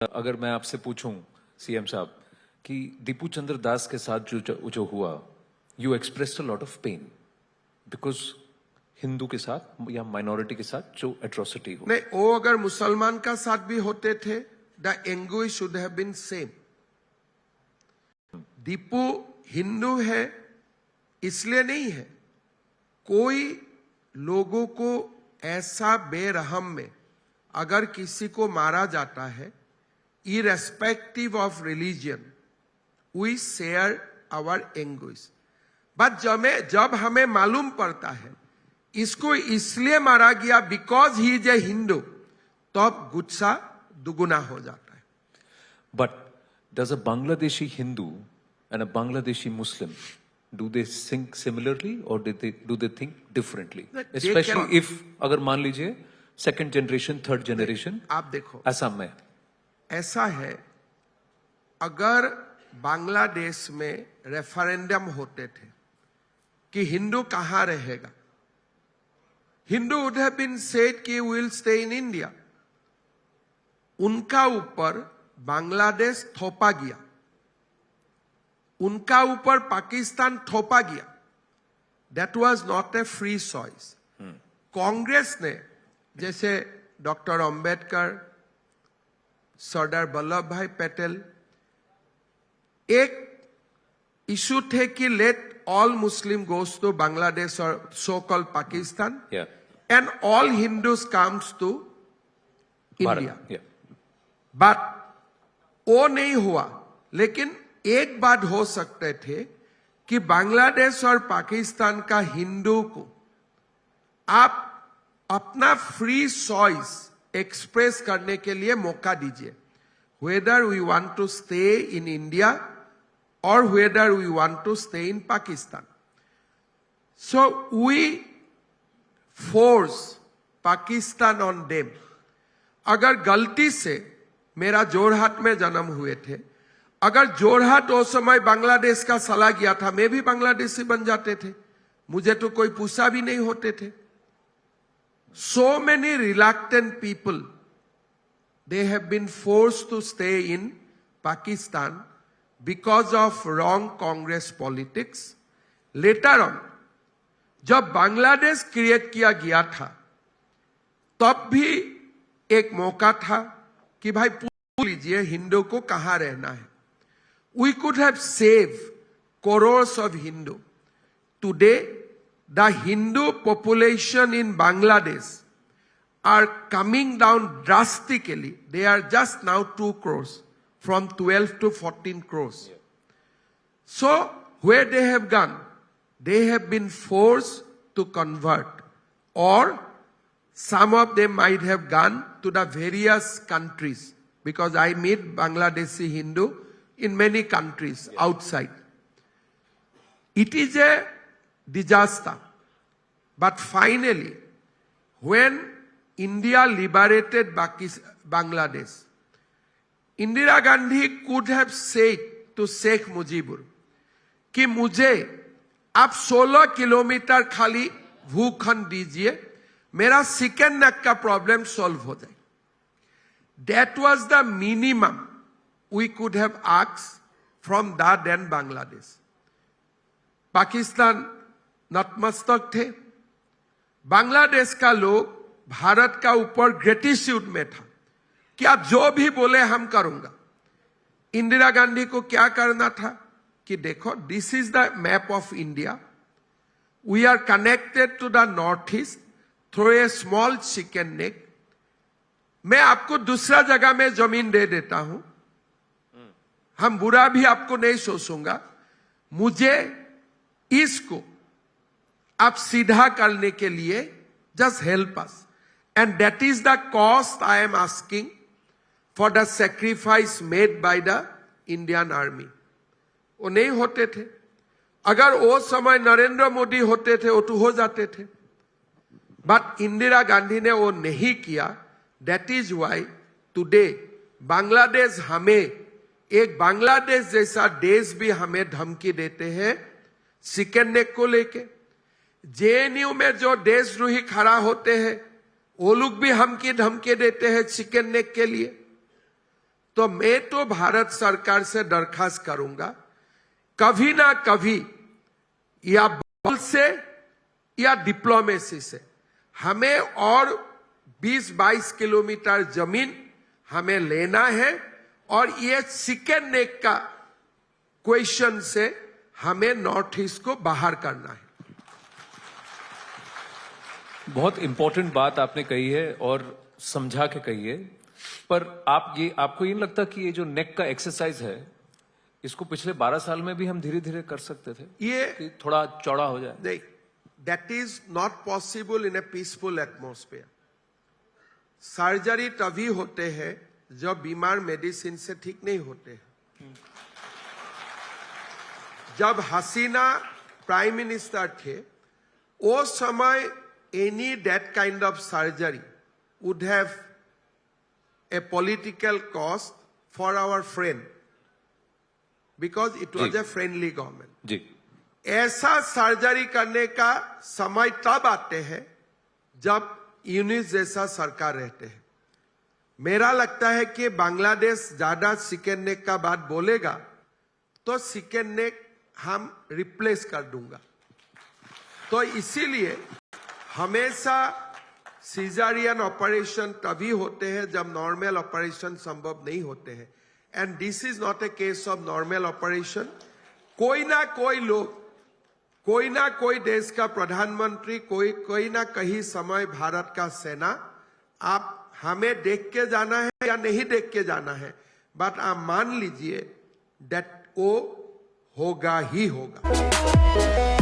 अगर मैं आपसे पूछूं सीएम साहब कि दीपू चंद्र दास के साथ जो हुआ, you expressed a lot of pain because Hindu के साथ या माइनॉरिटी के साथ जो एट्रोसिटी हुई। नहीं, वो अगर मुसलमान का साथ भी होते थे, the anguish should have been same. Deepu Hindu है इसलिए नहीं है। कोई लोगों को ऐसा बेरहम में अगर किसी को मारा जाता है, irrespective of religion, we share our anguish. But जब हमें मालूम पड़ता है इसको इसलिए मारा गया because he is a Hindu, तब गुस्सा दुगुना हो जाता है। But does a Bangladeshi Hindu and a Bangladeshi Muslim do they think similarly or do they think differently, especially if अगर मान लीजिए सेकंड जनरेशन थर्ड जनरेशन आप देखो असम में ऐसा है, अगर बांग्लादेश में रेफरेंडम होते थे कि हिंदू कहां रहेगा, Hindu would have been said कि we will stay in India. उनका ऊपर बांग्लादेश थोपा गया, उनका ऊपर पाकिस्तान थोपा गया। That was not a free choice. Congress ने, जैसे डॉक्टर अंबेडकर, सरदार वल्लभ भाई पटेल, एक इशू थे कि let all Muslim goes to Bangladesh और so called Pakistan and all Hindus comes to India. But वो नहीं हुआ। लेकिन एक बात हो सकते थे कि बांग्लादेश और पाकिस्तान का हिंदू को आप अपना फ्री चॉइस एक्सप्रेस करने के लिए मौका दीजिए, weather we want to stay in India और weather we want to stay in Pakistan. So we force Pakistan on them. अगर गलती से मेरा जोरहाट में जन्म हुए थे, अगर जोरहाट उस समय बांग्लादेश का चला गया था, मैं भी बांग्लादेशी बन जाते थे, मुझे तो कोई पूछा भी नहीं होते थे। So many reluctant people, they have been forced to stay in Pakistan because of wrong Congress politics. Later on, जब बांग्लादेश क्रिएट किया गया था, तब भी एक मौका था कि भाई पूछ लीजिए हिंदू को कहां रहना है। We could have saved crores of Hindu. Today, the Hindu population in Bangladesh are coming down drastically. They are just now 2 crores, from 12 to 14 crores. So, where they have gone? They have been forced to convert, or some of them might have gone to the various countries, because I meet Bangladeshi Hindu in many countries outside. It is a disaster. But finally, when India liberated Bangladesh, Indira Gandhi could have said to Sheikh Mujibur कि मुझे आप 16 kilometre खाली भूखंड दीजिए, मेरा chicken neck का problem solve हो जाए। That was the minimum we could have asked from that then Bangladesh. Pakistan नतमस्तक थे। बांग्लादेश का लोग भारत का ऊपर ग्रेटिट्यूड में था कि आप जो भी बोले हम करूंगा। इंदिरा गांधी को क्या करना था कि देखो, this is the map of India, we are connected to the north east through a small chicken neck. मैं आपको दूसरा जगह में जमीन दे देता हूं, हम बुरा भी आपको नहीं सोचूंगा, मुझे इसको आप सीधा करने के लिए just help us, and that is the cost I am asking for the sacrifice made by the Indian army. वो नहीं होते थे। अगर वो समय नरेंद्र मोदी होते थे, वो तो हो जाते थे, बट इंदिरा गांधी ने वो नहीं किया। That is why today Bangladesh, हमें एक बांग्लादेश जैसा देश भी हमें धमकी देते हैं चिकन नेक को लेके। जेएनयू में जो देशद्रोही खड़ा होते हैं, वो लोग भी हमकी धमकी देते हैं चिकन नेक के लिए। तो मैं तो भारत सरकार से दरखास्त करूंगा, कभी ना कभी या बल से या डिप्लोमेसी से हमें और 20-22 किलोमीटर जमीन हमें लेना है और ये चिकन नेक का क्वेश्चन से हमें नॉर्थ ईस्ट को बाहर करना है। बहुत इंपॉर्टेंट बात आपने कही है और समझा के कही है, पर आपको ये नहीं लगता कि ये जो नेक का एक्सरसाइज है इसको पिछले 12 साल में भी हम धीरे धीरे कर सकते थे, ये कि थोड़ा चौड़ा हो जाए? नहीं, that is not possible in A peaceful atmosphere. Surgery तभी होते हैं जब बीमार मेडिसिन से ठीक नहीं होते हैं। जब हसीना प्राइम मिनिस्टर थे वो समय any that kind of surgery would have a political cost for our friend because it was a friendly government. जी, ऐसा सर्जरी करने का समय तब आते हैं जब यूनिस जैसा सरकार रहते हैं। मेरा लगता है कि बांग्लादेश ज्यादा चिकन नेक का बात बोलेगा तो चिकन नेक हम रिप्लेस कर दूंगा। तो इसीलिए हमेशा सीजरियन ऑपरेशन तभी होते हैं जब नॉर्मल ऑपरेशन संभव नहीं होते हैं, and this is not a case of normal operation. कोई ना कोई लोग, कोई ना कोई देश का प्रधानमंत्री, कोई ना कहीं समय भारत का सेना, आप हमें देख के जाना है या नहीं देख के जाना है, बट आप मान लीजिए दैट वो होगा ही होगा।